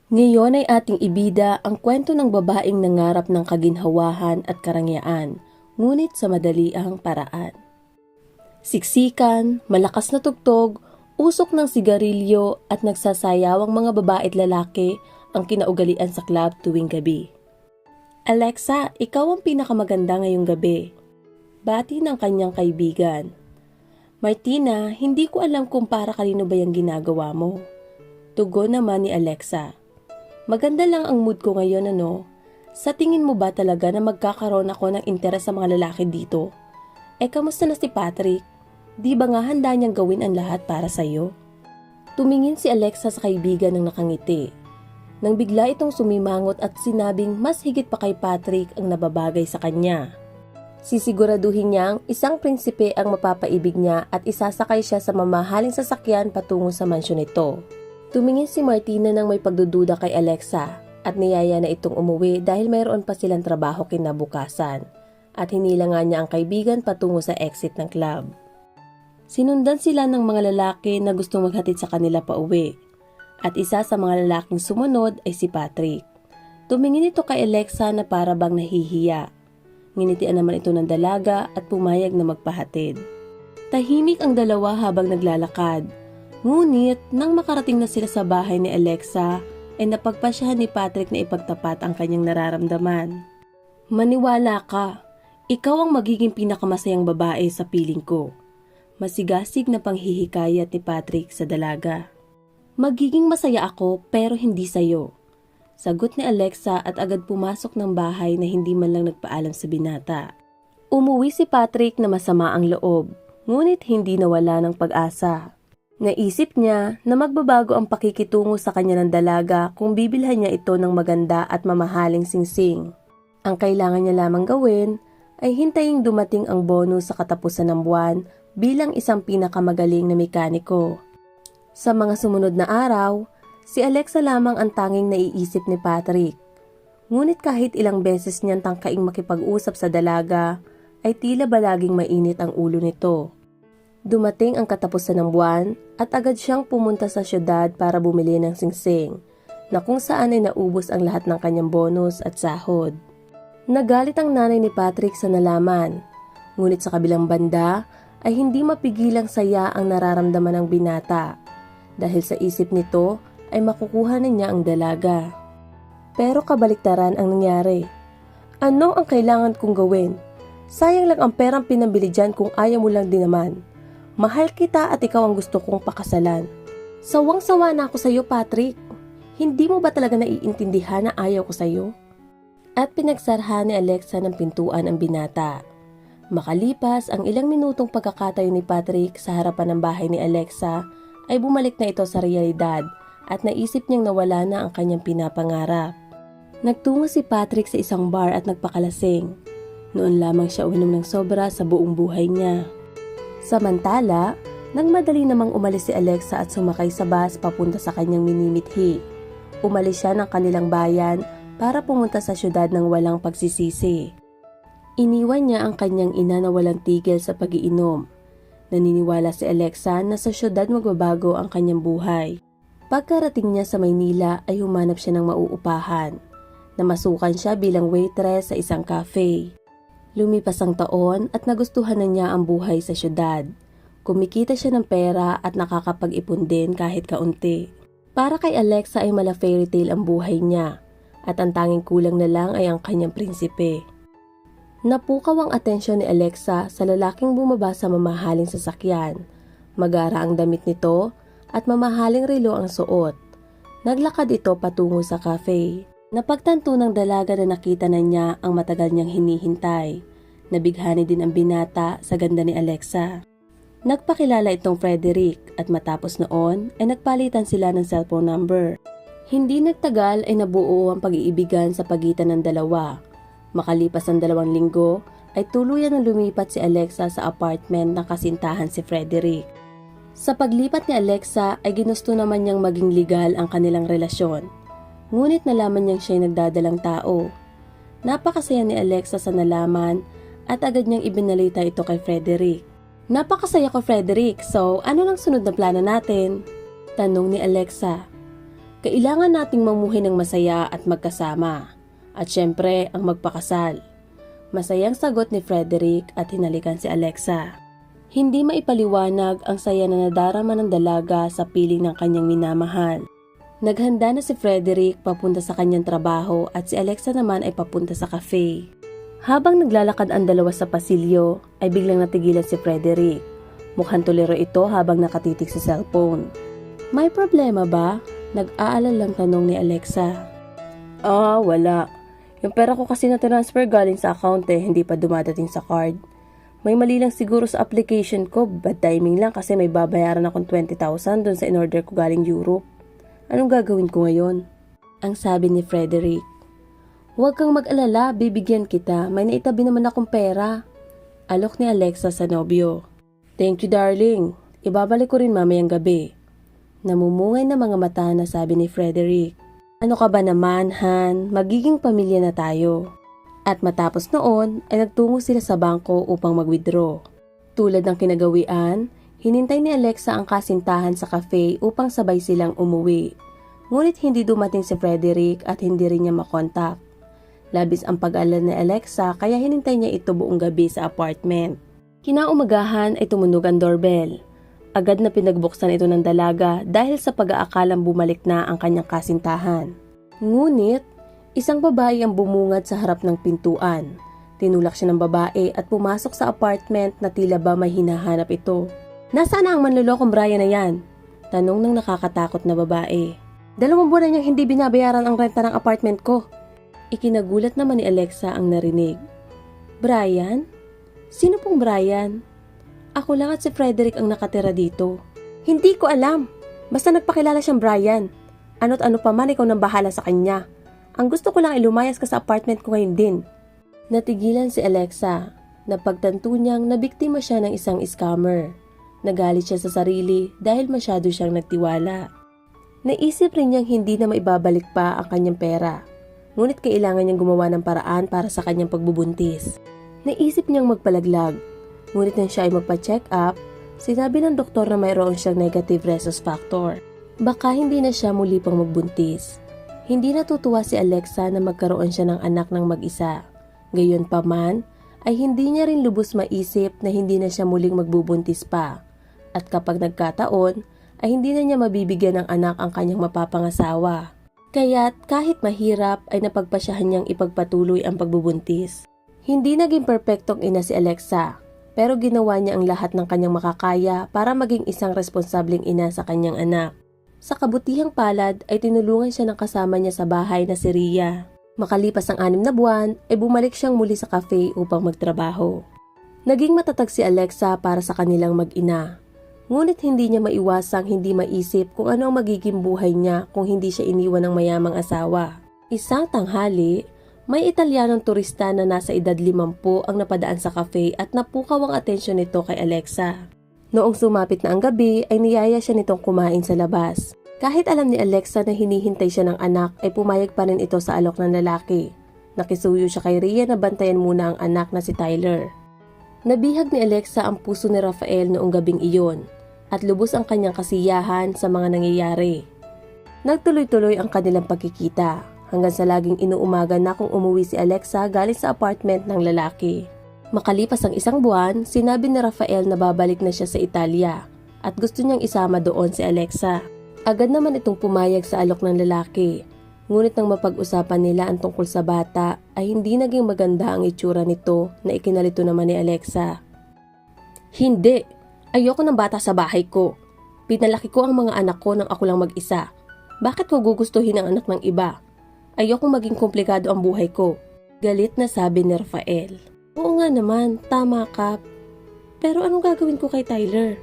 Ngayon ay ating ibida ang kwento ng babaeng nangarap ng kaginhawahan at karangyaan, ngunit sa madaliang paraan. Siksikan, malakas na tugtog, usok ng sigarilyo at nagsasayawang mga babae at lalaki ang kinaugalian sa club tuwing gabi. Alexa, ikaw ang pinakamaganda ngayong gabi. Bati ng kanyang kaibigan. Martina, hindi ko alam kung para kanino ba yung ginagawa mo. Tugon naman ni Alexa. Maganda lang ang mood ko ngayon ano. Sa tingin mo ba talaga na magkakaroon ako ng interes sa mga lalaki dito? Kamusta na si Patrick? Di ba nga handa niyang gawin ang lahat para sa'yo? Tumingin si Alexa sa kaibigan ng nakangiti. Nang bigla itong sumimangot at sinabing mas higit pa kay Patrick ang nababagay sa kanya. Sisiguraduhin niyang isang prinsipe ang mapapaibig niya at isasakay siya sa mamahaling sasakyan patungo sa mansyon nito. Tumingin si Martina nang may pagdududa kay Alexa at niyaya na itong umuwi dahil mayroon pa silang trabaho kinabukasan at hinila nga niya ang kaibigan patungo sa exit ng club. Sinundan sila ng mga lalaki na gustong maghatid sa kanila pa uwi at isa sa mga lalaking sumunod ay si Patrick. Tumingin ito kay Alexa na para bang nahihiya. Nginitian naman ito ng dalaga at pumayag na magpahatid. Tahimik ang dalawa habang naglalakad. Ngunit, nang makarating na sila sa bahay ni Alexa, ay napagpasyahan ni Patrick na ipagtapat ang kanyang nararamdaman. Maniwala ka, ikaw ang magiging pinakamasayang babae sa piling ko. Masigasig na panghihikayat ni Patrick sa dalaga. Magiging masaya ako pero hindi sayo. Sagot ni Alexa at agad pumasok ng bahay na hindi man lang nagpaalam sa binata. Umuwi si Patrick na masama ang loob, ngunit hindi nawala ng pag-asa. Naisip niya na magbabago ang pakikitungo sa kanya ng dalaga kung bibilhan niya ito ng maganda at mamahaling singsing. Ang kailangan niya lamang gawin ay hintayin dumating ang bonus sa katapusan ng buwan bilang isang pinakamagaling na mekaniko. Sa mga sumunod na araw, si Alexa lamang ang tanging naiisip ni Patrick. Ngunit kahit ilang beses niyang tangkaing makipag-usap sa dalaga, ay tila ba laging mainit ang ulo nito. Dumating ang katapusan ng buwan at agad siyang pumunta sa syudad para bumili ng singsing, na kung saan ay naubos ang lahat ng kanyang bonus at sahod. Nagalit ang nanay ni Patrick sa nalaman, ngunit sa kabilang banda ay hindi mapigilang saya ang nararamdaman ng binata, dahil sa isip nito ay makukuha na niya ang dalaga. Pero kabaliktaran ang nangyari. Ano ang kailangan kong gawin? Sayang lang ang perang pinambili dyan kung ayaw mo lang din naman. Mahal kita at ikaw ang gusto kong pakasalan. Sawang-sawa na ako sa iyo, Patrick. Hindi mo ba talaga naiintindihan na ayaw ko sa iyo? At pinagsarhan ni Alexa ng pintuan ang binata. Makalipas ang ilang minutong pagkakatayo ni Patrick sa harapan ng bahay ni Alexa, ay bumalik na ito sa realidad at naisip niyang nawala na ang kanyang pinapangarap. Nagtungo si Patrick sa isang bar at nagpakalasing. Noon lamang siya uminom ng sobra sa buong buhay niya. Samantala, nagmadali namang umalis si Alexa at sumakay sa bus papunta sa kanyang minimithi. Umalis siya ng kanilang bayan para pumunta sa syudad ng walang pagsisisi. Iniwan niya ang kanyang ina na walang tigil sa pag-iinom. Naniniwala si Alexa na sa syudad magbabago ang kanyang buhay. Pagkarating niya sa Maynila ay humanap siya ng mauupahan. Namasukan siya bilang waitress sa isang cafe. Lumipas ang taon at nagustuhan na niya ang buhay sa syudad. Kumikita siya ng pera at nakakapag-ipon din kahit kaunti. Para kay Alexa ay mala fairy tale ang buhay niya at ang tanging kulang na lang ay ang kanyang prinsipe. Napukaw ang atensyon ni Alexa sa lalaking bumaba sa mamahaling sasakyan. Magara ang damit nito at mamahaling relo ang suot. Naglakad ito patungo sa cafe. Napagtanto ng dalaga na nakita na niya ang matagal niyang hinihintay. Nabighani din ang binata sa ganda ni Alexa. Nagpakilala itong Frederick at matapos noon ay nagpalitan sila ng cellphone number. Hindi nagtagal ay nabuo ang pag-iibigan sa pagitan ng dalawa. Makalipas ang 2 linggo ay tuluyan na lumipat si Alexa sa apartment ng kasintahan si Frederick. Sa paglipat ni Alexa ay ginusto naman niyang maging legal ang kanilang relasyon. Ngunit nalaman niyang siya'y nagdadalang tao. Napakasaya ni Alexa sa nalaman at agad niyang ibinalita ito kay Frederick. Napakasaya ko, Frederick, so ano nang sunod na plano natin? Tanong ni Alexa. Kailangan nating mamuhay ng masaya at magkasama. At syempre, ang magpakasal. Masayang sagot ni Frederick at hinalikan si Alexa. Hindi maipaliwanag ang saya na nadarama ng dalaga sa piling ng kanyang minamahal. Naghanda na si Frederick papunta sa kanyang trabaho at si Alexa naman ay papunta sa cafe. Habang naglalakad ang dalawa sa pasilyo, ay biglang natigilan si Frederick. Mukhang tuliro ito habang nakatitig sa cellphone. May problema ba? Nag-aalalang tanong ni Alexa. Wala. Yung pera ko kasi na-transfer galing sa account hindi pa dumadating sa card. May mali lang siguro sa application ko, bad timing lang kasi may babayaran akong 20,000 dun sa in-order ko galing Europe. Anong gagawin ko ngayon? Ang sabi ni Frederick. Huwag kang mag-alala, bibigyan kita, may naitabi naman akong pera. Alok ni Alexa sa nobyo. Thank you darling, ibabalik ko rin mamayang gabi. Namumungay na mga mata na sabi ni Frederick. Ano ka ba naman, Han? Magiging pamilya na tayo. At matapos noon ay nagtungo sila sa bangko upang mag-withdraw. Tulad ng kinagawian, hinintay ni Alexa ang kasintahan sa cafe upang sabay silang umuwi. Ngunit hindi dumating si Frederick at hindi rin niya makontak. Labis ang pag-alala ni Alexa kaya hinintay niya ito buong gabi sa apartment. Kinaumagahan ay tumunog ang doorbell. Agad na pinagbuksan ito ng dalaga dahil sa pag-aakalang bumalik na ang kanyang kasintahan. Ngunit, isang babae ang bumungad sa harap ng pintuan. Tinulak siya ng babae at pumasok sa apartment na tila ba may hinahanap ito. Nasaan na ang manlolokong Brian na yan? Tanong ng nakakatakot na babae. 2 buwan na niyang hindi binabayaran ang renta ng apartment ko. Ikinagulat naman ni Alexa ang narinig. Brian? Sino pong Brian? Ako lang at si Frederick ang nakatira dito. Hindi ko alam. Basta nagpakilala siyang Brian. Ano't ano pa man ikaw nang bahala sa kanya. Ang gusto ko lang ay lumayas ka sa apartment ko ngayon din. Natigilan si Alexa. Napagtanto niyang nabiktima siya ng isang scammer. Nagalit siya sa sarili dahil masyado siyang nagtiwala. Naisip rin niyang hindi na maibabalik pa ang kanyang pera. Ngunit kailangan niyang gumawa ng paraan para sa kanyang pagbubuntis. Naisip niyang magpalaglag. Ngunit nang siya ay magpa-check up, sinabi ng doktor na mayroon siyang negative rhesus factor. Baka hindi na siya muli pang magbuntis. Hindi natutuwa si Alexa na magkaroon siya ng anak ng mag-isa. Gayunpaman, ay hindi niya rin lubos maisip na hindi na siya muling magbubuntis pa. At kapag nagkataon, ay hindi na niya mabibigyan ng anak ang kanyang mapapangasawa. Kaya't kahit mahirap ay napagpasyahan niyang ipagpatuloy ang pagbubuntis. Hindi naging perpektong ina si Alexa. Pero ginawa niya ang lahat ng kanyang makakaya para maging isang responsableng ina sa kanyang anak. Sa kabutihang palad ay tinulungan siya ng kasama niya sa bahay na si Rhea. Makalipas ang 6 na buwan ay bumalik siyang muli sa cafe upang magtrabaho. Naging matatag si Alexa para sa kanilang mag-ina. Ngunit hindi niya maiwasang hindi maisip kung ano ang magiging buhay niya kung hindi siya iniwan ng mayamang asawa. Isang tanghali, may Italianong turista na nasa edad 50 ang napadaan sa cafe at napukaw ang atensyon nito kay Alexa. Noong sumapit na ang gabi ay niyaya siya nitong kumain sa labas. Kahit alam ni Alexa na hinihintay siya ng anak ay pumayag pa rin ito sa alok ng lalaki. Nakisuyo siya kay Rhea na bantayan muna ang anak na si Tyler. Nabihag ni Alexa ang puso ni Rafael noong gabing iyon at lubos ang kanyang kasiyahan sa mga nangyayari. Nagtuloy-tuloy ang kanilang pagkikita. Hanggang sa laging inuumaga na kung umuwi si Alexa galing sa apartment ng lalaki. Makalipas ang 1 buwan, sinabi ni Rafael na babalik na siya sa Italia at gusto niyang isama doon si Alexa. Agad naman itong pumayag sa alok ng lalaki. Ngunit nang mapag-usapan nila ang tungkol sa bata ay hindi naging maganda ang itsura nito na ikinalito naman ni Alexa. Hindi! Ayoko ng bata sa bahay ko. Pinalaki ko ang mga anak ko nang ako lang mag-isa. Bakit ko gugustuhin ang anak ng iba? Ayokong maging komplikado ang buhay ko. Galit na sabi ni Rafael. Oo nga naman, tama ka. Pero anong gagawin ko kay Tyler?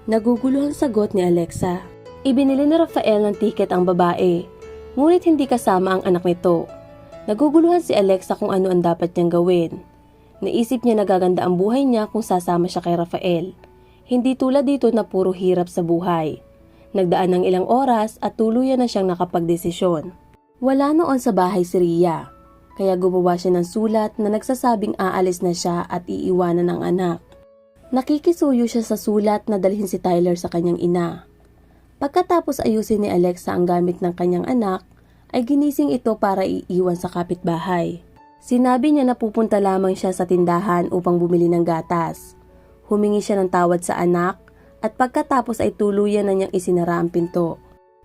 Naguguluhang sagot ni Alexa. Ibinili ni Rafael ng tiket ang babae. Ngunit hindi kasama ang anak nito. Naguguluhan si Alexa kung ano ang dapat niyang gawin. Naisip niya na gaganda ang buhay niya kung sasama siya kay Rafael. Hindi tulad dito na puro hirap sa buhay. Nagdaan ng ilang oras at tuluyan na siyang nakapagdesisyon. Wala noon sa bahay si Rhea, kaya gumawa siya ng sulat na nagsasabing aalis na siya at iiwanan ng anak. Nakikisuyo siya sa sulat na dalhin si Tyler sa kanyang ina. Pagkatapos ayusin ni Alexa ang gamit ng kanyang anak, ay ginising ito para iiwan sa kapitbahay. Sinabi niya na pupunta lamang siya sa tindahan upang bumili ng gatas. Humingi siya ng tawad sa anak at pagkatapos ay tuluyan na niyang isinara ang pinto.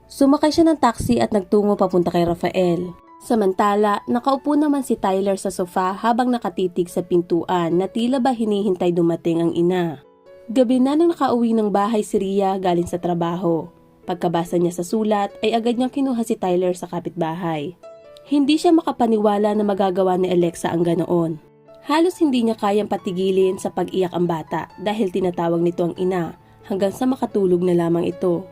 Sumakay siya ng taxi at nagtungo papunta kay Rafael. Samantala, nakaupo naman si Tyler sa sofa habang nakatitig sa pintuan na tila ba hinihintay dumating ang ina. Gabi na nang nakauwi ng bahay si Rhea galing sa trabaho. Pagkabasa niya sa sulat ay agad niyang kinuha si Tyler sa kapitbahay. Hindi siya makapaniwala na magagawa ni Alexa ang ganoon. Halos hindi niya kayang patigilin sa pag-iyak ang bata dahil tinatawag nito ang ina hanggang sa makatulog na lamang ito.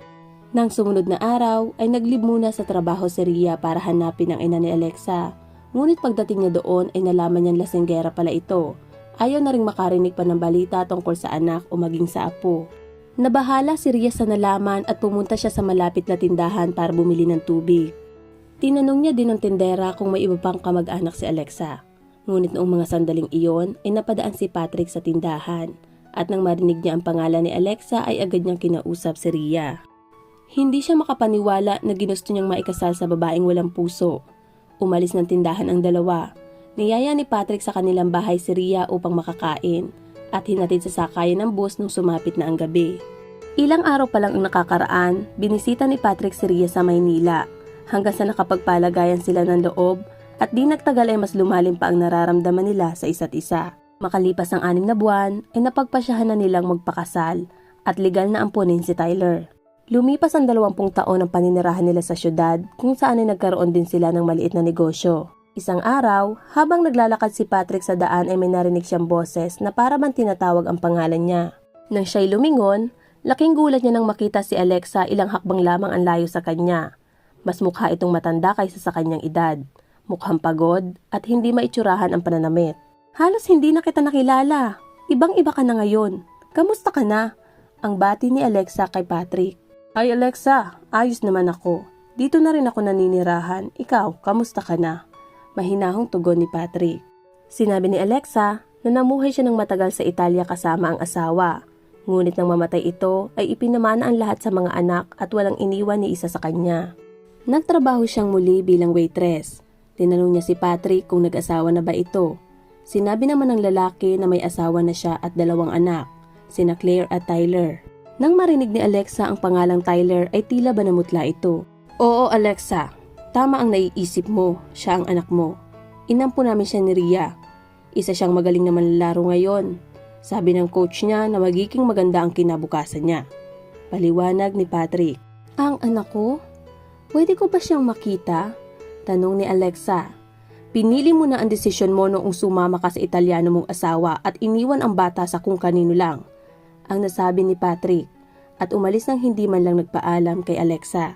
Nang sumunod na araw ay naglib muna sa trabaho si Rhea para hanapin ang ina ni Alexa. Ngunit pagdating niya doon ay nalaman niyang lasenggera pala ito. Ayaw na ring makarinig pa ng balita tungkol sa anak o maging sa apo. Nabahala si Rhea sa nalaman at pumunta siya sa malapit na tindahan para bumili ng tubig. Tinanong niya din ng tindera kung may iba pang kamag-anak si Alexa. Ngunit noong mga sandaling iyon ay napadaan si Patrick sa tindahan at nang marinig niya ang pangalan ni Alexa ay agad niyang kinausap si Rhea. Hindi siya makapaniwala na ginusto niyang maikasal sa babaeng walang puso. Umalis ng tindahan ang dalawa. Niyaya ni Patrick sa kanilang bahay si Rhea upang makakain at hinatid sa sakayan ng bus nung sumapit na ang gabi. Ilang araw pa lang ang nakakaraan, binisita ni Patrick si Rhea sa Maynila hanggang sa nakapagpalagayan sila ng loob at di nagtagal ay mas lumalim pa ang nararamdaman nila sa isa't isa. Makalipas ang 6 na buwan ay napagpasyahan na nilang magpakasal at legal na ampunin si Tyler. Lumipas ang 20 taon ng paninirahan nila sa syudad kung saan ay nagkaroon din sila ng maliit na negosyo. Isang araw, habang naglalakad si Patrick sa daan ay may narinig siyang boses na para bang tinatawag ang pangalan niya. Nang siya'y lumingon, laking gulat niya nang makita si Alexa ilang hakbang lamang ang layo sa kanya. Mas mukha itong matanda kaysa sa kanyang edad. Mukhang pagod at hindi maitsurahan ang pananamit. Halos hindi na kita nakilala. Ibang-iba ka na ngayon. Kamusta ka na? Ang bati ni Alexa kay Patrick. Ay Alexa, ayos naman ako. Dito na rin ako naninirahan. Ikaw, kamusta ka na? Mahinahong tugon ni Patrick. Sinabi ni Alexa na namuhay siya ng matagal sa Italia kasama ang asawa. Ngunit nang mamatay ito ay ipinamana ang lahat sa mga anak at walang iniwan ni isa sa kanya. Nagtrabaho siyang muli bilang waitress. Tinanong niya si Patrick kung nag-asawa na ba ito. Sinabi naman ng lalaki na may asawa na siya at 2 anak, sina Claire at Tyler. Nang marinig ni Alexa ang pangalang Tyler ay tila ba namutla ito. Oo Alexa. Tama ang naiisip mo, siya ang anak mo. Inampo namin siya ni Rhea. Isa siyang magaling na manlalaro ngayon. Sabi ng coach niya na magiging maganda ang kinabukasan niya. Paliwanag ni Patrick. Ang anak ko? Pwede ko ba siyang makita? Tanong ni Alexa. Pinili mo na ang desisyon mo noong sumama ka sa Italiano mong asawa at iniwan ang bata sa kung kanino lang. Ang nasabi ni Patrick at umalis nang hindi man lang nagpaalam kay Alexa.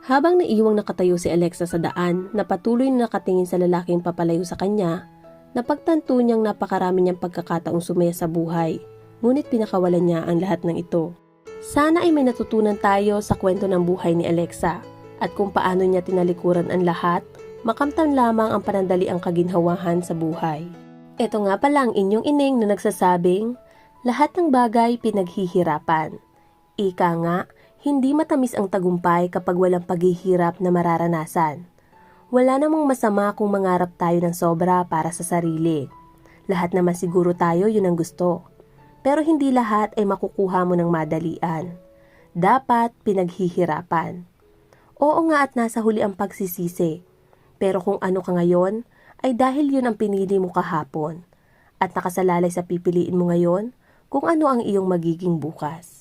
Habang naiiwang nakatayo si Alexa sa daan na patuloy na nakatingin sa lalaking papalayo sa kanya, napagtanto niyang napakarami niyang pagkakataong sumaya sa buhay, ngunit pinakawalan niya ang lahat ng ito. Sana ay may natutunan tayo sa kwento ng buhay ni Alexa at kung paano niya tinalikuran ang lahat, makamtan lamang ang panandaliang kaginhawahan sa buhay. Ito nga pala ang inyong ining na nagsasabing, lahat ng bagay pinaghihirapan. Ika nga, hindi matamis ang tagumpay kapag walang paghihirap na mararanasan. Wala namang masama kung mangarap tayo ng sobra para sa sarili. Lahat naman siguro tayo yun ang gusto. Pero hindi lahat ay makukuha mo ng madalian. Dapat pinaghihirapan. Oo nga at nasa huli ang pagsisisi. Pero kung ano ka ngayon, ay dahil yun ang pinili mo kahapon. At nakasalalay sa pipiliin mo ngayon kung ano ang iyong magiging bukas.